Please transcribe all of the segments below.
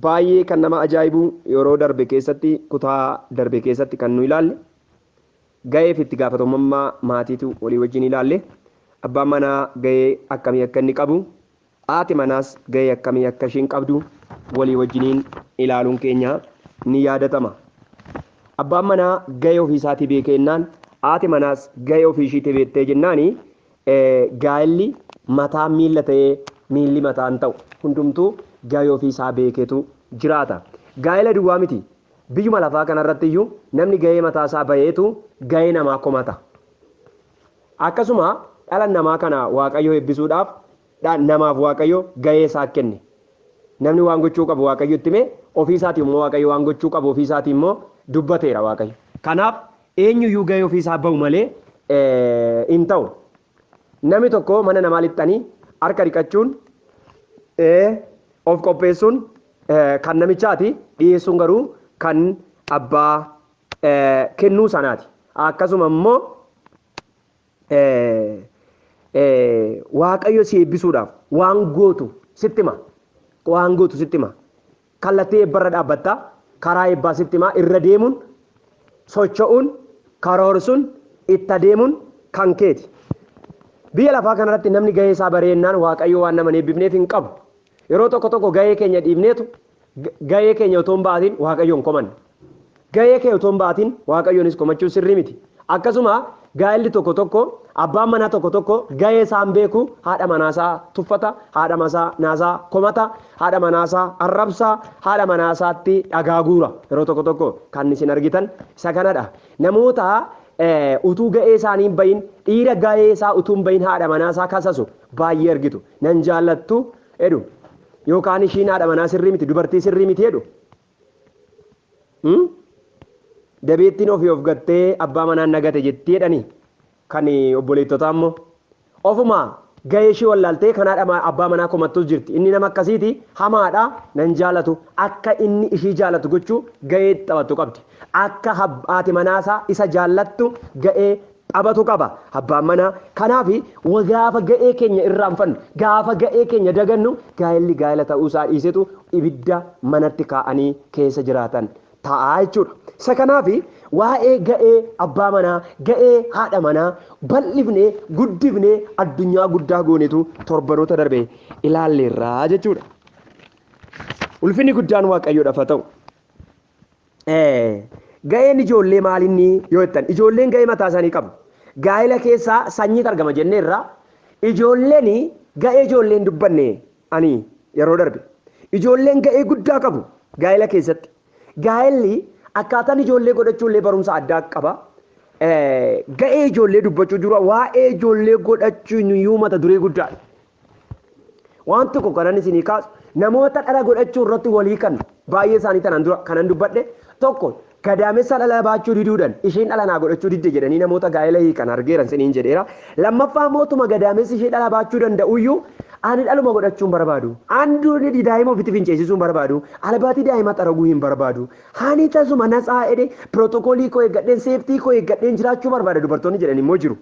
baay'ee kan nama ajaa'ibu yeroo darbe keessatti kutaa darbe keessatti kan nu ilaalle ga'eef itti gaafatamummaa maatiitu walii wajjin ilaalle abbaan manaa ga'ee akkamii akka inni qabu haati manaas ga'ee akkamii akka ishiin qabdu walii wajjiniin ilaaluun keenya ni yaadatama. Abbaan manaa ga'ee ofiisaatii beekennaan haati manaas ga'ee ofiishiitii beektee jennaani gaa'elli mataa miilla ta'ee miilli mataan ta'u hundumtuu ga'ee ofiisaa beeketu jiraata. Gaa'ela duwwaa miti biyyuma lafaa kanarratti iyyuu namni ga'ee mataasaa baheetu ga'ee namaa komata. Akkasuma dhala namaa kana Waaqayyo eebbisuudhaaf namaaf Waaqayyo ga'ee isaa kenne. Namni waan gochuu qabu Waaqayyo itti hime ofiisaatii immoo Waaqayyo waan gochuu qabu ofiisaatii immoo dubbateera Waaqayyo. Kanaaf eenyuyyuu ga'ee ofiisaa bahu malee hin ta'u. Namni tokko mana namaa lixxanii harka dhiqachuun of qopheessuun kan namichaati dhiyeessuun garuu kan abbaa kennuu sanaati. Akkasuma immoo Waaqayyo si eebbisuudhaaf waan gootu sitti hima. Waan gootu sitti hima. Kallattii eebbarra dhaabbattaa karaa eebbaa sitti hima irra deemuun socho'uun karoorsuun itti adeemuun kan keeti. Biyya lafaa kanarratti namni ga'ee isaa bareennaan Waaqayyo waan nama eebbifneef hin qabu. Yeroo tokko tokko ga'ee keenya dhiibneetu ga'ee keenya otoo hin baatiin Waaqayyoon komanne. Ga'ee keenya otoo hin baatiin Waaqayyoonis komachuun sirrii miti. Akkasuma gaa'elli tokko tokko abbaan manaa tokko tokko ga'ee isaan beeku haadha manaasaa tuffata, haadha manaasaa komata, haadha manaasaa arrabsaa, haadha manaasaatti dhagaa guura. Yeroo tokko tokko kan isin argitan isa kanadha. Namoota utuu ga'ee isaanii hin bahin dhiira ga'ee isaa utuu hin bahin haadha manaasaa kasasu baay'ee argitu. Nan jaallattu jedhu yookaan ishiin haadha manaa sirrii miti dubartii sirrii miti jedhu. Dabeettiin ofii of gattee abbaa manaan nagate jettee jedhanii kan obboleettotaa immoo ofuma ga'ee ishee wallaaltee kan haadha abbaa manaa komattus jirti. Inni nama akkasiiti hamaadha nan jaallatu akka inni ishii jaallatu gochuu ga'ee taphattu qabdi. Akka haati manaasaa isa jaallattu ga'ee taphatu qaba abbaan manaa. Kanaaf gaafa ga'ee keenya irraanfannu gaafa ga'ee keenya dagannu gaa'elli gaa'ela ta'uusaa dhiisetu ibidda manatti kaa'anii keessa jiraatan ta'a jechuudha. Isa kanaaf waa'ee ga'ee abbaa manaa ga'ee haadha manaa bal'ifnee guddifnee addunyaa guddaa goonetu torbanoota darbe ilaalleerraa jechuudha. Ulfinni guddaan Waaqayyoodhaaf haa ta'u. Ga'een ijoollee maalinni yoo jettan ijoolleen ga'ee mataa isaanii qabu. Gaa'ela keessaa sanyiitu argama jenneerra ijoolleen ga'ee ijoolleen dubbanne ani yeroo darbe ijoolleen ga'ee guddaa qabu gaa'ela keessatti. Gaa'elli akkaataan ijoollee godhachuullee barumsa addaa qaba. Ga'ee ijoollee dubbachuu dura waa'ee ijoollee godhachuun iyyuu mata duree guddaadha. Waan tokko kanan isinii kaasu namoota dhala godhachuu irratti walii kan baay'ee isaanii kanan dubbadhe tokko gadaamessa dhala baachuu diduudhaan isheen dhala naa godhachuu didde jedhanii namoota gaa'ela hiikan argeeran siniin jedheera. Lammaffaa mootuma gadaamessi ishee dhala baachuu danda'uyyuu ani dhaluma godhachuun barbaadu. Anduun daa'ima ofitti finceessisuun barbaadu. Albaatii daa'ima xaraguu hin barbaadu. Hani tasuma nasaa edee pirootokoolii koo eeggadheen seeftii koo eeggadheen jiraachuu barbaada dubartoonni jedhan immoo jiru.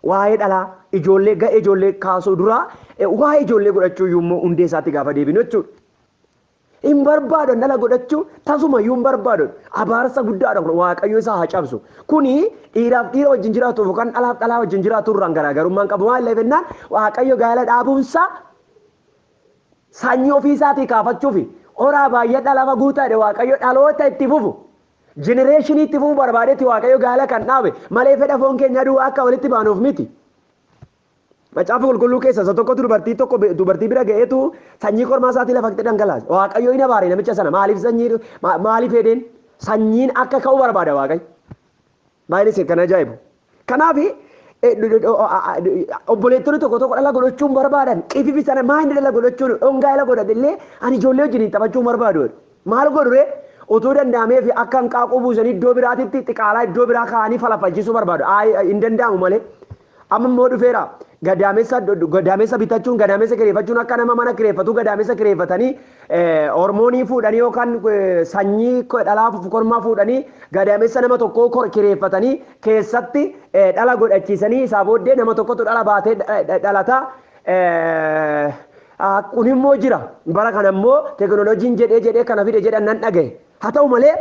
Waa'ee dhalaa ijoollee ga'ee ijoollee kaasuu duraa waa'ee ijoollee godhachuu immoo hundee isaatti gaafa deebinu jechuudha. Hin barbaadu dhala godhachuu tasuma iyyuu hin barbaadu. Abaarsa guddaadha Waaqayyo isaa haa cabsu. Kuni dhiiraaf dhiira wajjin jiraatu yookaan dhalaaf dhalaa wajjin jiraatu irraan garaagarummaan qabu waan illee fennaan Waaqayyo gaa'ela dhaabuunsa sanyii ofiisaatii kaafachuufi horaa baay'ee lafa guutaadhe Waaqayyo dhaloota itti fufu. Jenereeshinii itti fufuu barbaadetti Waaqayyo gaa'ela kan dhaabe malee fedha foon keenya duwwaa akka walitti baanuuf miti. Macaafa qulqulluu keessa isa tokkotu dubartii bira ga'eetu sanyii kormaa isaatii lafatti dhangalaase. Waaqayyo ina baare namicha sana maaliif fedheen sanyiin akka ka'u barbaada Waaqayyo. Baay'een kan ajaa'ibu. Kanaaf obboleettonni tokko tokko dhala godhachuun barbaadan qififi sana maayini dhala godhachuun dhongaa'ela godhadillee ani ijoollee wajjin taphachuun barbaadu. Maal godhure utuu danda'ameef akka hanqaaquu buusanii iddoo biraatitti xiqqaalaa iddoo biraa kaa'anii falafalchisuu barbaadu. Hin danda'amu malee. Amma immoo dhufeera gadaamessa bitachuun gadaamessa kireeffachuun akka nama mana kireeffatu gadaamessa kireeffatanii hormoonii fuudhanii yookaan sanyii dhalaa kormaa fuudhanii gadaamessa nama tokkoo kireeffatanii keessatti dhala godhachiisanii isaa booddee nama tokkotu dhala baatee dhalata kun immoo jira bara kana immoo teknooloojiin jedhee kana fide jedhan nan dhagaye haa ta'u malee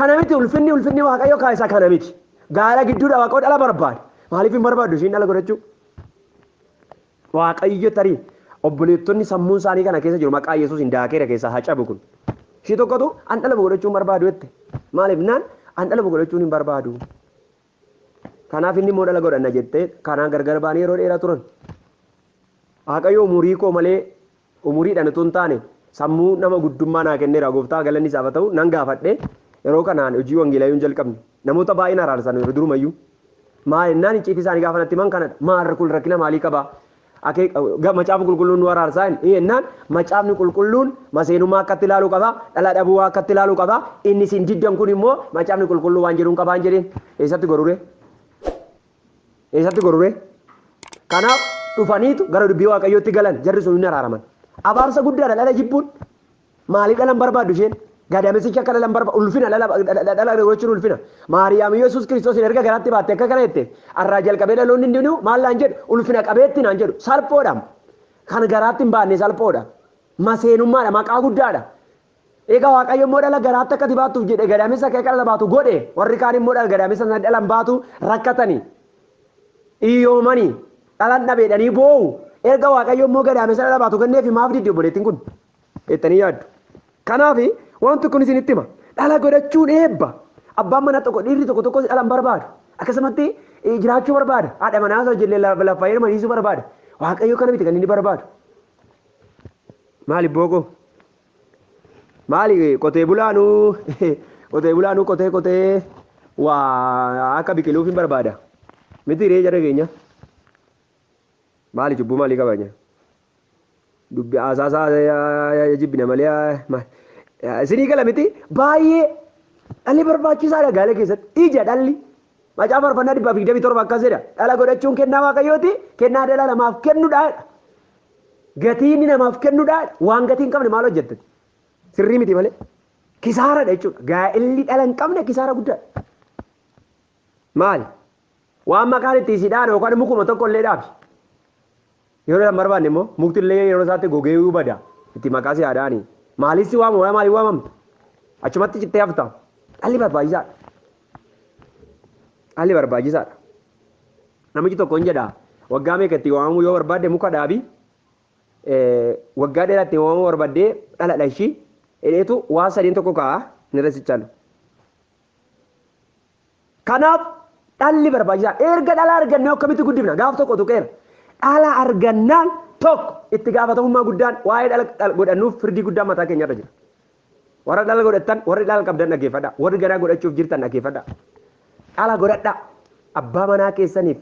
kana miti ulfinni waaqayyo kaayisa kana miti gaala gidduudha waaqayyo dhala barbaade maaliif hin barbaadu ishiin dhala godhachuu waaqayyo tarii obboleettonni sammuun isaanii kana keessa jiru maqaa Yesuus hin daakeera keessaa haa cabu kun ishii tokkotu an dhala godhachuu hin barbaadu jette maaliif naan an dhala godhachuu hin barbaadu kanaaf inni immoo dhala godhanna jettee kanaan gargar baanii yeroo dheeraa turan waaqayyo umurii koo malee umuriidhaan utuu hin taane sammuu nama guddummaa naa kenneera gooftaa galanni isaaf haa ta'u nan gaafadhe yeroo kanaan hojii wangeelaayuu hin jalqabne namoota baay'een araarsan yeroo durumayyuu maal innaan icciitii isaanii gaafa natti himan kanadha maal kun rakkina maalii qabaa macaafa qulqulluun nu araarsaa innaan macaafni qulqulluun maseenummaa akkatti ilaaluu qabaa dhala dhabuu akkatti ilaaluu qabaa inni siin diddan kun immoo macaafni qulqulluu waan jedhuun qabaan jedheen eessatti gorure kanaaf dhufaniitu gara dubbii waaqayyootti galan jarri sun hin araaraman abaarsa guddaadha dhala jibbuun maaliif dhalan barbaaddu isheen gadaamessichi akka dhalan barbaadu ulfina dhala gochuun ulfina maariyaam yesuus kiristoos erga garaatti baatte akka kana jette arraa jalqabee dhaloonni hundinuu maal naan jedhu ulfina qabeetti naan jedhu salphoodha kan garaatti hin baanne salphoodha maseenummaadha maqaa guddaadha egaa waaqayyo immoo dhala garaatti akka baatuuf jedhe gadaamessa akka dhala baatu godhe warri kaan immoo dhala gadaamessa dhalan baatu rakkatanii iyyoomanii dhalan dhabeedhanii boo'u erga waaqayyo immoo gadaamessa dhala baatu kenneef maaf didde obboleettiin kun jettanii yaaddu kanaaf wanti kun isinitti hima dhala godhachuun eebba abbaan mana tokko dhiirri tokko dhalan barbaadu akkasumatti jiraachuu barbaada haadha manaa isaa ijoollee lafa hirmaniisuu barbaada waaqayyo kana miti kan inni barbaadu maali booko maali qotee bulaanuu qotee waa akka biqiluuf hin barbaada miti ree jara keenya maali cubbuu maalii qabanya dubbi asaasaa jibbina malee isinii gala miti baay'ee dhalli barbaachisaadha gaala keessatti ija dhalli macaa farfannaa 127 akkas jedha dhala godhachuun kennaa waaqayyooti kennaa dhala namaaf kennuudhaadha gatii inni namaaf kennuudhaadha waan gatii hin qabne maal hojjette sirrii miti malee kisaaradha jechuudha gaa'illi dhala hin qabne kisaara guddaadha maali waan maqaan itti isidhaan yookaan mukuma tokko illee dhaabi yeroo hin barbaanne immoo mukti illee yeroo isaatti gogee bada itti maqaa si haadhaanii maaliif waamamu maaliif waamamtu achumatti cittee hafta dhalli barbaachisaadha namichi tokko hin jedha waggaa meeqa itti waamamuu yoo barbaadde muka dhaabi waggaa dheeraa itti waamamuu barbaadde dhala dhashii hidheetu waan sadiin tokko ka'a ni rasichalu kanaaf dhalli barbaachisaadha erga dhala arganne akkamitti guddifna gaaf tokko tuqeera dhala argannaan tokko itti gaafatamummaa guddaan waa'ee dhala godhannuuf firdii guddaan mataa keenyarra jira warra dhala godhattan warri dhala qabdan dhaggeeffadha warri garaa godhachuuf jirtan dhaggeeffadha dhala godhadha abbaa manaa keessaniif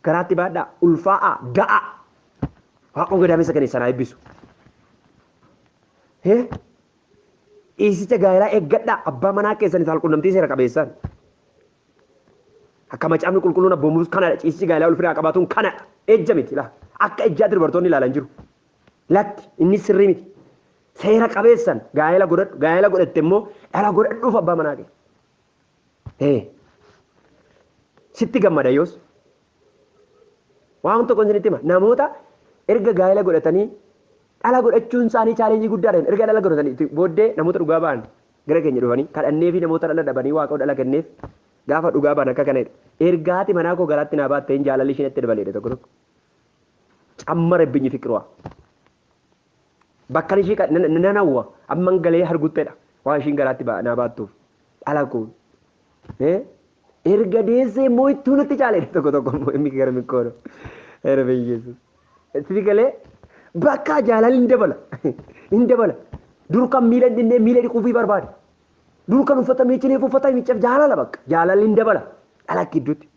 garaatti baadhaa ulfaa'aa ga'a waaqoo gadaamessa kan sanaa eebbisu dhiisicha gaa'elaa eeggadha abbaa manaa keessaniif haalqunnamtii seera qabeessaan akka macaafni qulqulluun abboomuus kanadha ciisichi gaa'elaa ulfinaa qabaatuun kanadha ejja miti laa akka ejjaatti dubartoonni ilaalan jiru lakki inni sirrii miti seera qabeessan gaa'ela godhatte immoo dhala godhadhuuf abbaa manaa kee sitti gammada yoos waan tokko isinitti hima namoota erga gaa'ela godhatanii dhala godhachuun isaanii chaalenjii guddaadhaan erga dhala godhatanii booddee namoota dhugaa ba'an gara keenya dhufanii kadhannee fi namoota dhala dhabanii waaqa dhala kenneef gaafa dhugaa ba'an akka kanadha ergaati manaa koo garaatti naa baattee hin jaalalli isheen itti dabaleedha tokko cammara binyi fiqirwa bakka ishii nanawwa amman galee arguttedha waan ishiin garaatti naa baattuuf dhala koo erga deessee immoo ittuu natti caaledha tokko immoo inni gara mikkoono erga yesus itti galee bakka jaalalli hin dabala dur kan miila dhiquufii barbaade dur kan uffata miiccineef uffata miicceef jaalala bakka jaalalli hin dabala dhala gidduutti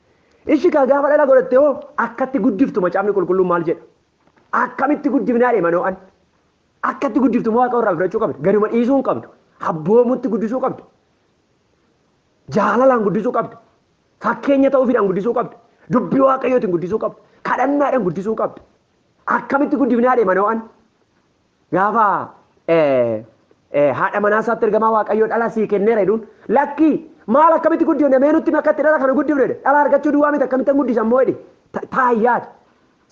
ishi gaafa dhala godhatte hoo akkatti guddiftu macaafni qulqulluun maal jedha akkamitti guddifnaa deemanoo'an akkatti guddiftu moo waaqa irraa fudhachuu qabdu gaduma dhiisuu hin qabdu abboomutti guddisuu qabdu jaalalaan guddisuu qabdu fakkeenya ta'uufiidhaan guddisuu qabdu dubbii waaqayyootiin guddisuu qabdu kadhannaadhaan guddisuu qabdu akkamitti guddifnaa deemanoo'an gaafa haadha manaa isaatti ergamaa waaqayyoo dhala sii kenneera jedhuun lakkii maal akkamitti guddifne mee nutti akkatti dhala kana guddifne dhala argachuu duwwaa miti akkamitti guddisan moo jedhe taayyaadha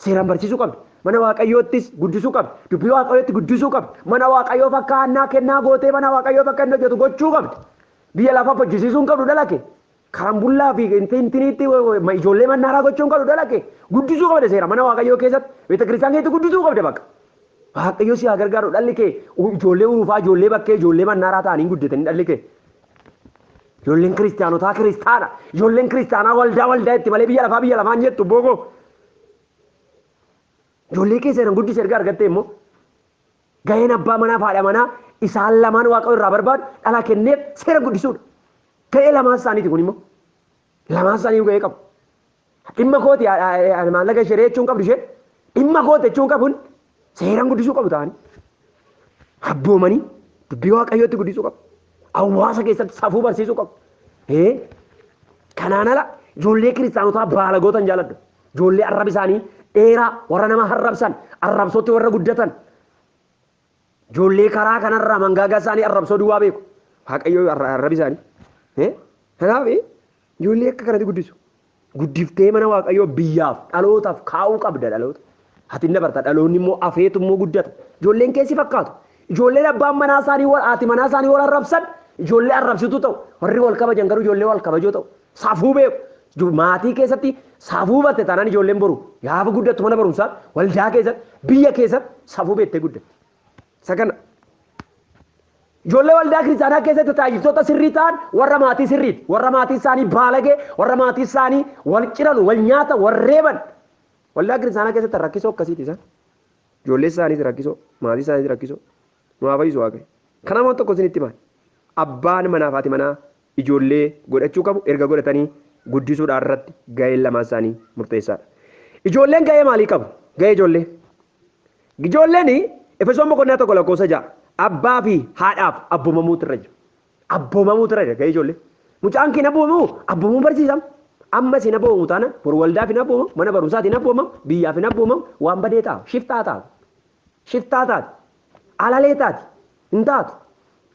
seeraan barsiisuu qabdu mana waaqayyoottis guddisuu qabdi. Dubbii waaqayyootti guddisuu qabdi. Mana waaqayyoo fakkaannaa kennaa gootee mana waaqayyoo bakka inni hojjetu gochuu qabdi. Biyya lafaa hojjisiisuu hin qabdu dalake. Karambullaa fi intiniitti ijoollee mannaaraa gochuu hin qabdu dalake. Guddisuu qabde seera mana waaqayyoo keessatti beeta kiristaanaa keessatti guddisuu qabde bakka. Waaqayyoo si haa gargaaru dhalli kee ijoollee uruufaa ijoollee bakkee ijoollee mannaaraa ta'anii guddatanii dhalli kee. Ijoolleen kiristaanotaa kiristaana ijoolleen kiristaanaa waldaa itti malee biyya lafaan jettu boogoo. Ijoollee keessan guddisee erga argatte immoo gaheen abbaa manaa fi haadha manaa isaan lamaan waaqayyo irraa barbaadu dhala kenneef seera guddisuudha. Gahee lamaan isaaniiti kun immoo lamaan isaanii gahee qabu. Dhimma kooti maallaqa ishee jechuun qabdu ishee dhimma kooti jechuun qabuun seeraan guddisuu qabu ta'anii abboomanii dubbii waaqayyootti guddisuu qabu. Hawaasa keessatti safuu barsiisuu qabu. Kanaan ala ijoollee kiristaanotaa baalagoota hin jaalladhu. Ijoollee arraba isaanii dheeraa warra nama arrabsan arrabsootti warra guddatan. Ijoollee karaa kanarraa mangaagaa isaanii arrabsoo duwwaa beeku. Waaqayyoo arrabi isaanii. Kanaaf ijoollee akka kanatti guddisu. Guddiftee mana waaqayyoo biyyaaf dhalootaaf kaa'uu qabda dhaloota. Ati hin dabarta dhaloonni immoo afeetu immoo guddata. Ijoolleen keessi fakkaatu. Ijoolleen abbaan manaa isaanii haati manaa isaanii wal arrabsan ijoollee arrabsitu ta'u. Warri wal kabajan garuu ijoollee wal kabajoo ta'u. Safuu beeku. Maatii keessatti safuu batte taanaan ijoolleen boru gaafa guddattu mana barumsaa waldaa keessatti biyya keessatti safuu beettee guddatte. Isa kana ijoollee waldaa kiristaanaa keessatti tajaajiltoota sirrii ta'an warra maatii sirriiti. Warra maatii isaanii baalagee warra maatii isaanii wal ciralu wal nyaata wal reeban. Waldaa kiristaanaa keessatti rakkisoo akkasiiti isaan. Ijoollee isaaniiti rakkisoo maatii isaaniiti rakkisoo. Nuwaa fayyisu waaqayyo. Kana waan tokko isinitti himaa. Abbaan manaa fi haati manaa ijoollee godhachuu qabu erga godhatanii guddisuudhaan irratti gaheen lamaan isaanii murteessaadha. Ijoolleen gahee maalii qabu? Gahee ijoollee. Ijoolleen Efesoon boqonnaa tokko lakkoofsa 6 abbaa fi haadhaaf abboomamuutu irra jira. Abboomamuutu irra jira gahee ijoollee. Mucaan kee abboomamu abboomamuu barsiisama. Amma isin abboomamu taana boru waldaaf hin abboomamu mana barumsaatiin abboomamu biyyaaf hin abboomamu waan badee ta'a shiftaa ta'a. Shiftaa taati. Alalee taati. Hin taatu.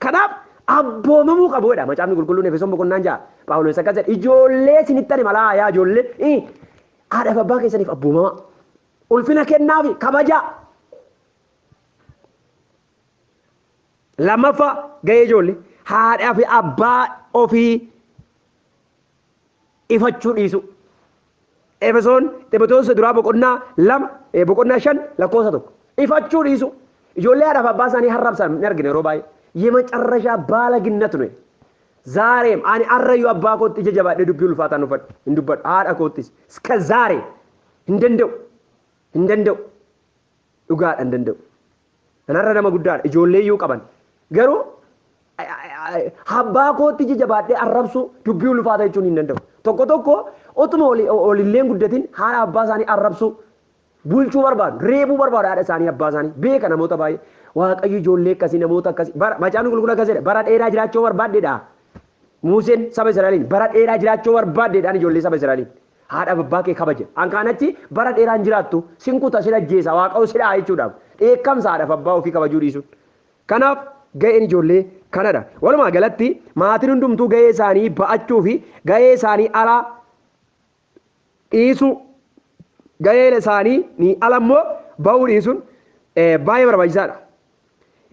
Kanaaf abboomamuu qabuudha. Macaafni qulqulluun Efesoon boqonnaa 6 Phaawulos akkas jedha ijoollee isinitti ani malaa yaa ijoollee haadhaaf abbaa keessaniif abboomama. Ulfina kennaafi kabajaa. Lammaffaa gahee ijoollee haadhaa fi abbaa ofii ifachuu dhiisu. Efesoon Ximotewos duraa boqonnaa 2 boqonnaa 5 lakkoofsa 1 ifachuu dhiisu. Ijoollee haadhaa fi abbaa isaanii harrabsan ni argina yeroo baay'ee. የመጨረሻ ባለግነት ነው። ዛሬም አኒ አረዩ አባ ኮት ጀጀባ ደዱብዩ ልፋታ ነው ፈድ እንዱበድ አዳ ኮትስ እስከ ዛሬ እንደንደው ዱጋ እንደንደው አናራ ደማ ጉዳይ እጆሌዩ ቀበን ገሩ አባ ኮት ጀጀባ አረብሱ ዱብዩ ልፋታ ይቹን እንደንደው ቶኮ ኦቱሞ ኦሊሌን ጉደቲን ሃ አባ ሳኒ አረብሱ ቡልቹ በርባድ ሬቡ በርባድ አዳ ሳኒ አባ ሳኒ ቤከ ነሞታ ባይ waaqayyo ijoollee akkasii namoota akkasii macaafni qulqulluun akkas jedha bara dheeraa jiraachuu barbaaddeedha. Museen saba Israa'eliin bara dheeraa jiraachuu barbaaddeedhaan ijoollee saba Israa'eliin haadha abbaa kee kabaje. Hankaanachi bara dheeraan jiraattu sinkuta sila jeesa waaqayyo sila jechuudhaaf dheekkamsa haadha abbaa ofii kabajuu dhiisuun. Kanaaf gaheen ijoollee kanadha. Walumaa galatti maatiin hundumtuu gahee isaanii ba'achuu fi gahee isaanii alaa dhiisuu gahee isaanii ni alammoo ba'uu dhiisuun baay'ee barbaachisaadha.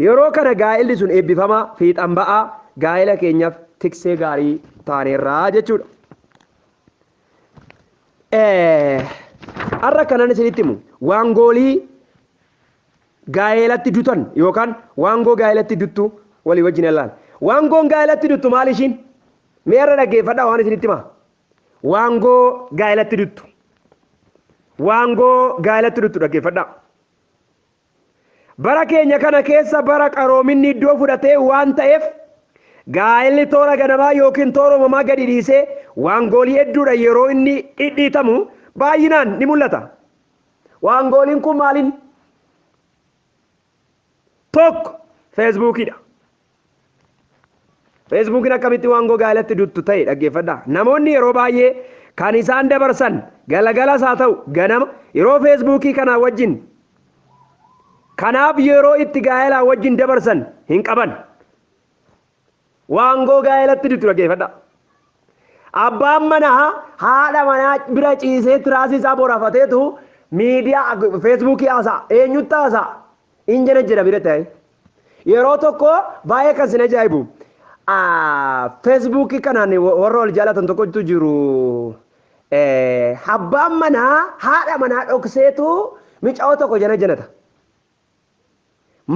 Yeroo kana gaa'elli sun eebbifamaa fiixan ba'aa gaa'ela keenyaaf tiksee gaarii taaneerraa jechuudha. Har'a kanan isinitti himu waangoolii gaa'elatti dutan yookaan waangoo gaa'elatti duttu walii wajjin ilaala. Waangoon gaa'elatti duttu maal ishiin? Mee irra dhaggeeffadhaa waan isinitti himaa. Waangoo gaa'elatti duttu. Waangoo gaa'elatti duttu dhaggeeffadhaa. Bara keenya kana keessa bara qaroominni iddoo fudhatee waan ta'eef gaa'elli toora ganamaa yookiin toora uumamaa gadi dhiisee waangoolii hedduudha yeroo inni dhidhiitamu baay'inaan ni mul'ata. Waangooliin kun maaliin? Tokko feesbuukiidha. Feesbuukiin akkamitti waangoo gaa'elatti duttu ta'e dhaggeeffadhaa. Namoonni yeroo baay'ee kan isaan dabarsan galagalas haa ta'u ganama yeroo feesbuukii kanaa wajjin kanaaf yeroo itti gaa'elaa wajjin dabarsan hin qaban. Waangoo gaa'elatti duttu dhaggeeffadhaa. Abbaan manaa haadha manaa bira ciisee tiraasii isaa borafateetu miidiyaa feesbuukii haasaa eenyutti haasaa injina jira bira ta'e yeroo tokko baay'ee kan sin ajaa'ibu feesbuukii kanaan warra wal jaalatan tokkotu jiru abbaan manaa haadha manaa dhokseetu micaa'oo tokko jana janata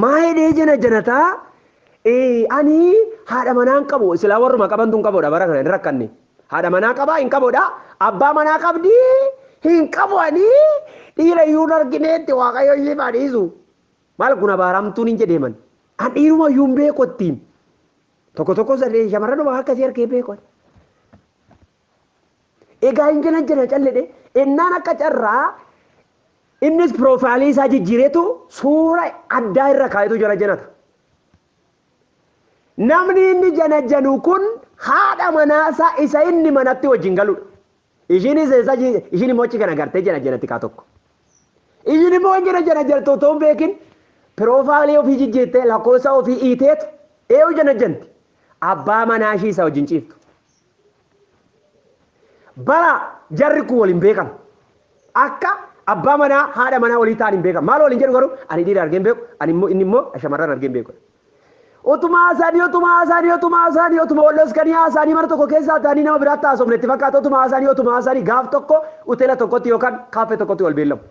maayidee jana janataa ani haadha manaan qabu silaa warruma qaban tun qaboodha bara kana hin rakkanne haadha manaa qabaa hin qaboodha abbaa manaa qabdi hin qabu ani dhiira iyyuu argineetti waaqayyo ishee baadhiisu maal kun abaaramtuun hin jedheeman an dhiiruma iyyuu hin beekottiin tokko tokko saree shamarran waa akkasii harkee beekon egaa hin jana calledhe ennaan akka carraa innis piroofaayilii isaa jijjiireetu suura addaa irra kaayetu jala janata namni inni jana janu kun haadha manaasaa isa inni manatti wajjin galudha ishiin immoo achi kana gartee jana janatti kaa tokko ishiin immoo jana jantu otoo hin beekin piroofaayilii ofii jijjiirtee lakkoofsa ofii hiiteetu eewu jana janti abbaa manaa ishii isa wajjin ciiftu bara jarri kun waliin beekan akka abbaa manaa haadha manaa walii ta'an hin beekan maal waliin jedhu garuu ani dhiira argeen beeku ani immoo inni immoo shamarran argeen beeku utuma wallos kan haasanii mana tokko keessaa ta'anii nama biraatti haasofnetti fakkaata utuma haasanii gaaf tokko hoteela tokkotti yookaan kaaffee tokkotti wal beellamu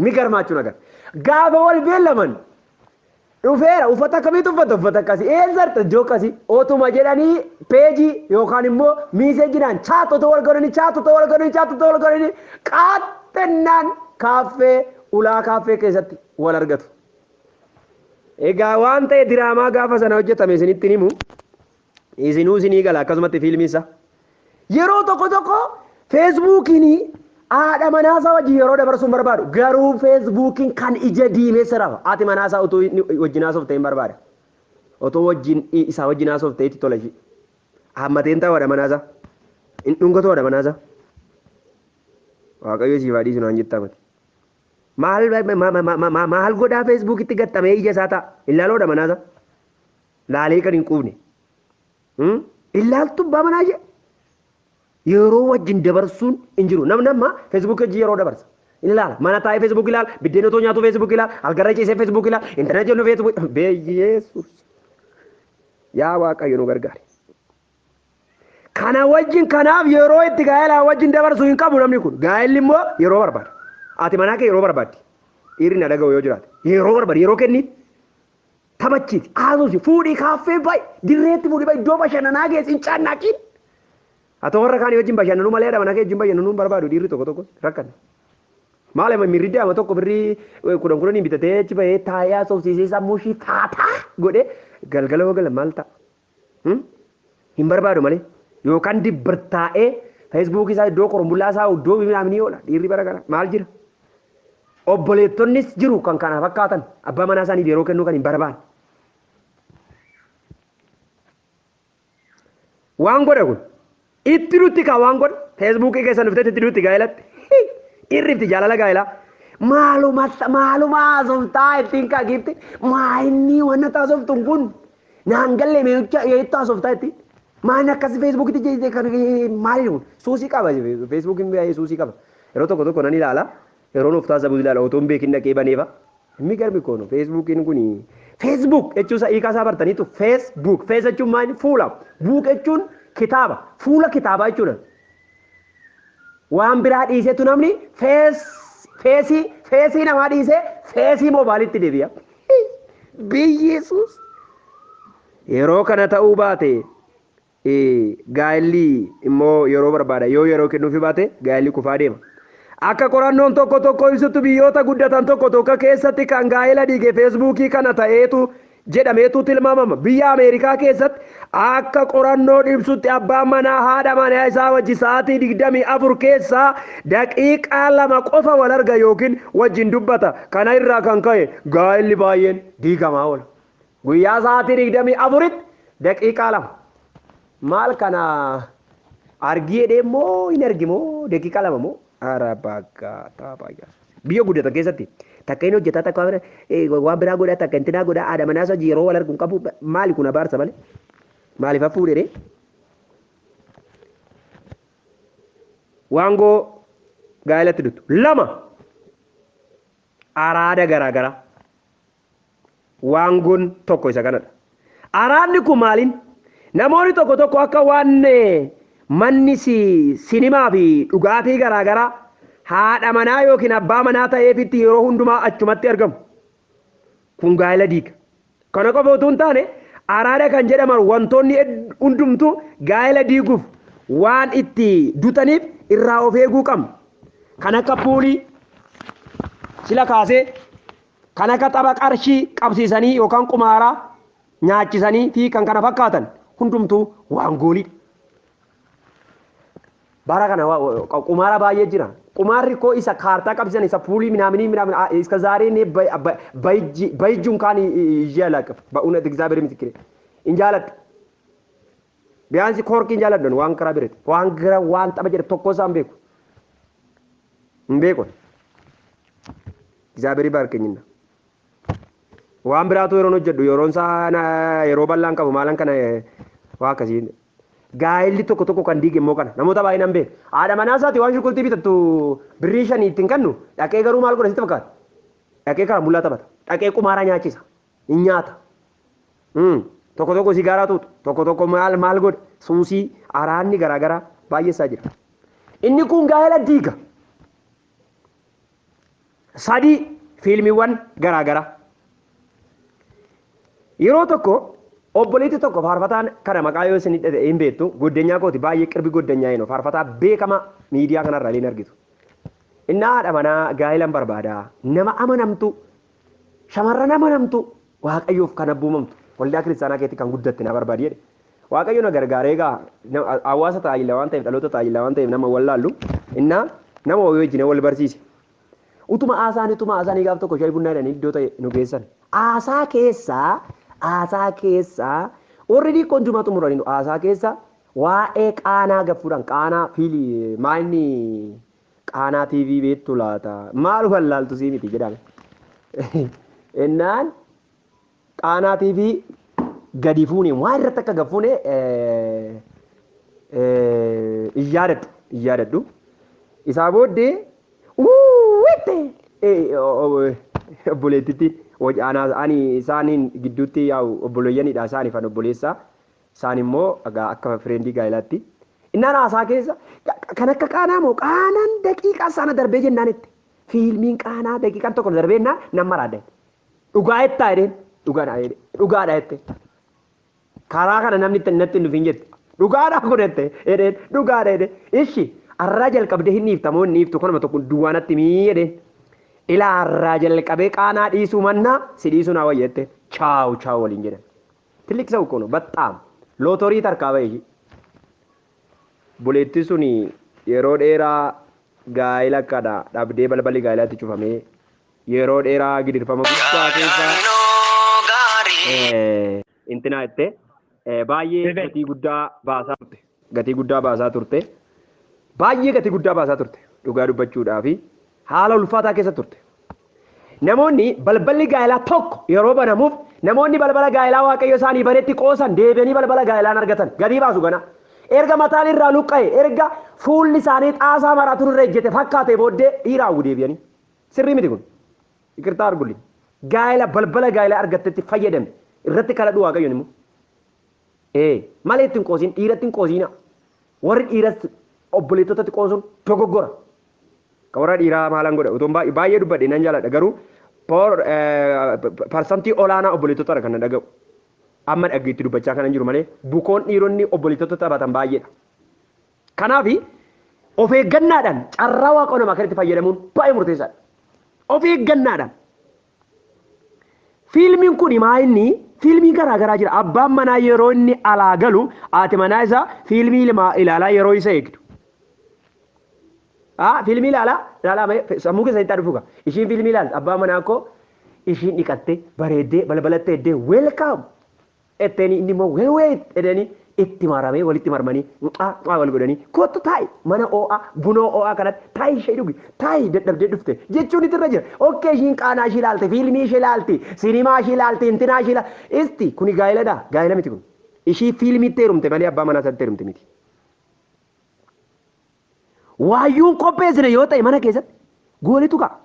mi garmaachuu nagar gaafa wal beellaman dhufeera uffata akkamitti uffata akkasii eessatti iddoo akkasii otuma jedhanii peejii yookaan immoo miiseejinaan chaatota wal godhanii qaaxxennaan kaaffee ulaa kaaffee keessatti wal argatu. Egaa waan ta'e diraamaa gaafa sana hojjetame isinitti himu isinuu isinii gala akkasumatti fiilmii isaa yeroo tokko feesbuukiin haadha manaasaa wajjin yeroo dabarsuun barbaadu garuu feesbuukiin kan ija diimessa rafa haati manaasaa otoo wajjin haasofte hin barbaada otoo isaa wajjin haasofte itti tola ishii hammateen ta'u haadha manaasaa hin dhungatu haadha manaasaa waaqayyo siif haadhiisu naan jettamati maal godhaa feesbuukitti gattamee ija isaa ta'a ilaaloodha manaasaa laalee kan hin quufne ilaaltu abbaa manaa ishee yeroo wajjin dabarsuun hin jiru namni amma feesbuukii wajjin yeroo dabarsa ilaala mana taa'ee feesbuuk ilaala biddeen otoo nyaatu feesbuuk ilaala algarra ciisee feesbuuk ilaala intarneet jennu feesbuuk beeyesuus yaa waaqayyo nu gargaare kana wajjin kanaaf yeroo itti gaa'elaa wajjin dabarsu hin qabu namni kun gaa'elli immoo yeroo barbaada haati manaa kee yeroo barbaaddi dhiirri na dhaga'u yoo jiraate yeroo barbaada yeroo kenniif taphachiiti haasuusi fuudhii kaaffee baay'ee dirreetti fuudhii baay'ee iddoo bashannanaa geessi hin caannaaqiin atoo warra kaanii wajjin bashannanuu malee dha mana kee wajjin bashannanuu barbaadu dhiirri tokko rakkan maal mirridde ama tokko birrii kudhan bitatee achi bahee taa'ee haasofsiisee sammuu ishii taataa godhee galgala maal ta'a hin barbaadu malee yookaan dibbirtaa'ee feesbuukii isaa iddoo qorombullaa isaa iddoo bimnaamni oola dhiirri bara gara maal jira obboleettonnis jiru kan kana fakkaatan abbaa manaa isaaniif yeroo kennuu kan hin barbaanne waan godhe kun itti nutti kaa waan godhe feesbuukii keessan dhuftee itti nutti gaa'elatti irrifti jaalala gaa'elaa maaluma haasoftaa ittiin kaagifte maayinni wanna taasoftuun kun naan gallee meecha yeettaa haasoftaa ittiin maan akkas feesbuukitti jeesee kan maali kun suusii qaba feesbuukiin baay'ee suusii qaba yeroo tokko nan ilaala yeroo nuuf taasisu ilaala otoo hin beekin dhaqee baneefa inni garbi koonu feesbuukiin kun feesbuuk jechuun hiikaa isaa bartaniitu feesbuuk fees jechuun maali fuula buuk jechuun kitaaba fuula kitaabaa jechuudha waan biraa dhiisetu namni feesii namaa dhiisee feesii moobaalitti deebi'a biyyeessuus yeroo kana ta'uu baate gaa'elli immoo yeroo barbaada yeroo kennuufi baate gaa'elli kufaa deema akka qorannoon tokko ibsutti biyyoota guddatan tokko keessatti kan gaa'ela dhiige feesbuukii kana ta'eetu jedhameetu tilmaamama biyya Ameerikaa keessatti akka qorannoo ibsutti abbaan manaa haadha manaa isaa wajji sa'aatii 24 keessaa daqiiqaa 2 qofa wal arga yookiin wajjin dubbata kana irraa kan ka'e gaa'elli baay'een diigamaa oola guyyaa sa'aatii 24tti daqiiqaa 2 maal kana argee deemoo hin argimoo daqiiqaa 2 moo arabaga taapaya biyya guddatan keessatti takka inni hojjetaa takka waan biraa godhaa takka intinaa godhaa haadha manaa isaa yeroo wal arguun qabu maali kun abaarsa malee maaliif fuudhee waangoo gaa'elatti duttu lama araada garaagaraa waan gon tokko isa kanadha. Araadni kun maaliin namoonni tokko tokko akka waan manni sinimaa fi dhugaatii garaagaraa haadha manaa yookiin abbaa manaa ta'eefitti yeroo hundumaa achumatti argamu. Kun gaa'ela diiga. Kana qofa utuu hin taane araada kan jedhaman wantoonni hundumtuu gaa'ela diiguuf waan itti dutaniif irraa of eeguu qabna. Kan akka puulii sila kaasee kan akka tapha qarshii qabsiisanii yookaan qumaaraa nyaachisanii fi kan kana fakkaatan hundumtuu waan goolii. Bara kana qumaara baay'ee jira. Qumaarri koo isa kaartaa qabsiisan isa puulii minaaminii iska zaaree ne bayjuun kaan ijaalaqaf ba'uuna digzaabirii mitikire. Injaaladhu. Biyaansi koorkii injaaladhu waan karaa bireeti. Waan gara waan tapha jedhe tokko isaa hin beeku. Hin beeku. Digzaabirii baarkeenyinna. Waan biraatu yeroo hojjedhu yeroon isaa yeroo bal'aan qabu maalan kana waa akkasii. Gaa'elli tokko tokko kan diige immoo kana namoota baay'inaan beeku. Haadha manaa isaati waan shunkurtii bitattu birrii shanii ittiin kennu dhaqee garuu maal godha sitti fakkaata. Dhaqee karaa mul'ata taphata. Dhaqee qumaaraa nyaachisa. Hin nyaata. Tokko tokko sigaaraa tuutu. Tokko tokko maal godha suusii araadni garaagaraa baay'eessaa jira. Inni kun gaa'ela diiga. Sadii fiilmiiwwan garaagaraa. Yeroo tokko obboleetti tokko faarfataan kana maqaa yoo isin hin beektu goddanyaa kooti baay'ee qirbi goddanyaa eno faarfataa beekama miidiyaa kanarraa illee argitu. Inni haadha manaa gaa'elan barbaada nama amanamtu shamarran amanamtu waaqayyoof kan abboomamtu waldaa kiristaanaa keetti kan guddatte na barbaadi jedhe. Waaqayyo na gargaaree egaa hawaasa tajaajila waan ta'eef dhaloota tajaajila waan ta'eef nama wallaallu innaa nama wayii wajjin wal barsiise. Utuma haasaanii gaaf tokko shaayii bunnaa jedhanii iddoo ta'e nu geessan. Haasaa keessaa warri dhiiqqoon jumaa xumuranii haasaa keessa waa'ee qaanaa gaffuudhaan qaanaa fiilii maalni qaanaa TV beektu laata maal wallaaltu sii miti jedhame. Innaan qaanaa TV gadi fuune waan irratti akka gaffuune iyyaadadhu. Isaa booddee obboleettitti ani isaaniin gidduutti yaa'u obboleeyyanidha isaaniif an obboleessaa isaan immoo akka fireendii gaa'elaatti. Innaan haasaa keessa kan akka qaanaa moo qaanaan daqiiqaa sana darbee jennaan itti fiilmiin qaanaa daqiiqaan tokko darbee jennaan nan maraadha. Dhugaa jettaa jedheen dhugaadha jette. Karaa kana namni natti hin dhufin jette. Dhugaadha kun jette jedheen dhugaadha jedheen. Ishi arraa jalqabdee hin dhiiftamoo hin dhiiftu kanuma tokko duwwaanatti mii jedheen. Ilaa arraa jalqabee qaanaa dhiisuu mannaa si dhiisuu naa wayyette chaawu waliin jedhan. Tilliksa ukkono baxxaam lootorii tarkaa ba'e. Buleetti suni yeroo dheeraa gaa'ela akkadha dhabdee balballi gaa'elaatti cufamee yeroo dheeraa gidirfama guddaa keessa intinaa jette baay'ee gatii guddaa baasaa turte. Gatii guddaa baasaa turte. Baay'ee gatii guddaa baasaa turte dhugaa dubbachuudhaafi. Haala ulfaataa keessa turte. Namoonni balballi gaa'elaa tokko yeroo banamuuf namoonni balbala gaa'elaa waaqayyo isaanii bareetti qoosan deebi'anii balbala gaa'elaan argatan gadii baasu gana. Erga mataan irraa luqqa'e erga fuulli isaanii xaasaa maraatu irra ejjete fakkaate booddee dhiiraawwu deebi'anii. Sirrii miti kun. Iqirtaa argulli. Gaa'ela balbala gaa'elaa argattetti fayyadame irratti kadhadhu waaqayyoon immoo. Malee ittiin qoosiin dhiiratti hin qoosiina. Warri dhiiras obboleettotatti qoosuun dogoggora. Warra dhiiraa maalan godha utuu baay'ee dubbadhe nan jaaladha garuu parsantii olaanaa obboleettota kan dhaga'u amma dhaggeetti dubbachaa kanan jiru malee bukoon dhiironni obboleettota taphatan baay'eedha. Kanaaf of eeggannaadhaan carraa waaqa namaa kanatti fayyadamuun baay'ee murteessaadha. Of eeggannaadhaan. Fiilmiin kun maa'inni fiilmii garaagaraa jira. Abbaan manaa yeroo inni alaa galu haati manaa isaa fiilmii ilaalaa yeroo isa eegdu. Fiilmii ilaalaa sammuu keessa itti dhufuudha. Ishiin fiilmii ilaalti abbaa manaa koo ishiin dhiqattee bareeddee balbalattee eddee weelkaam etteeni inni immoo weewee edanii itti maramee walitti marmanii wal godhanii kottu taa'i mana oo'aa bunoo oo'aa kanatti taa'i ishee dhugi taa'i dadhabdee dhufte jechuun itti irra jira. Okkee ishiin qaanaa ishee ilaalti fiilmii ishee ilaalti sinimaa ishee ilaalti intinaa ishee ilaalti isti kuni gaa'iladha gaa'ila miti kun ishii fiilmiitti heerumte malee abbaa manaa isaatti heerumte miti. Waayyuun qopheessine yoo ta'e mana keessatti goolitu ka'a.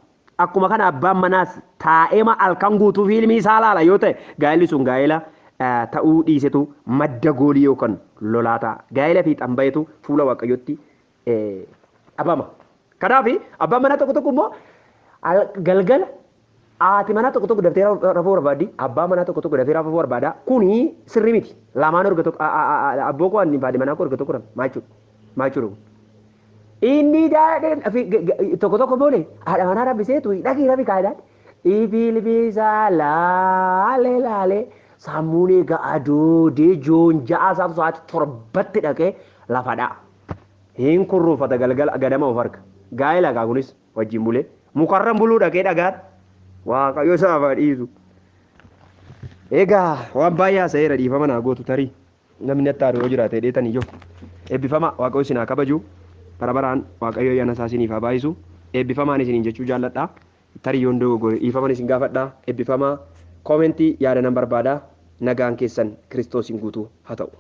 akkuma kana abbaan manaas taa'ema halkan guutuu fiilmii isaa laala yoo ta'e gaa'elli sun gaa'ela ta'uu dhiisetu madda goolii yookaan lolaa ta'a. Gaa'ela fi xambayetu fuula waaqayyotti dhabama. Kanaaf abbaan manaa tokko tokko immoo galgala haati manaa tokko tokko daftee rafuu barbaaddi abbaan manaa tokko tokko daftee rafuu barbaada kuni sirrii miti lamaan erga tokko abboo koo ani baadi manaa koo erga tokko maachuudha. Inni tokko tokko boole haadha manaa rabbiseetu dhaqii rabi kaayidhaan ifiilbisaa laalee sammuun egaa adoodee joon ja'aasaaf sa'aatii torbatti dhaqee lafadhaa. Hin kurruufata galgala ganama of harka. Gaa'ela kaa kunis wajjin bulee mukarran buluu dhaqee dhagaan waaqayyo isaaf dhiisu. Egaa waan baay'ee haasa'eera dhiifama naa gootu tarii namni attaadha yoo jiraate dheetanii jiru. Eebbifama waaqayyo isin haa kabaju. Barabaraan waaqayyo yana saasiniif haa baay'isu. Eebbifamaan isiniin jechuu jaalladha. Tarii yoon dogoggore dhiifaman isin gaafadha. Eebbifamaa koomentii yaada nan barbaada. Nagaan keessan Kiristoosiin guutuu haa ta'u.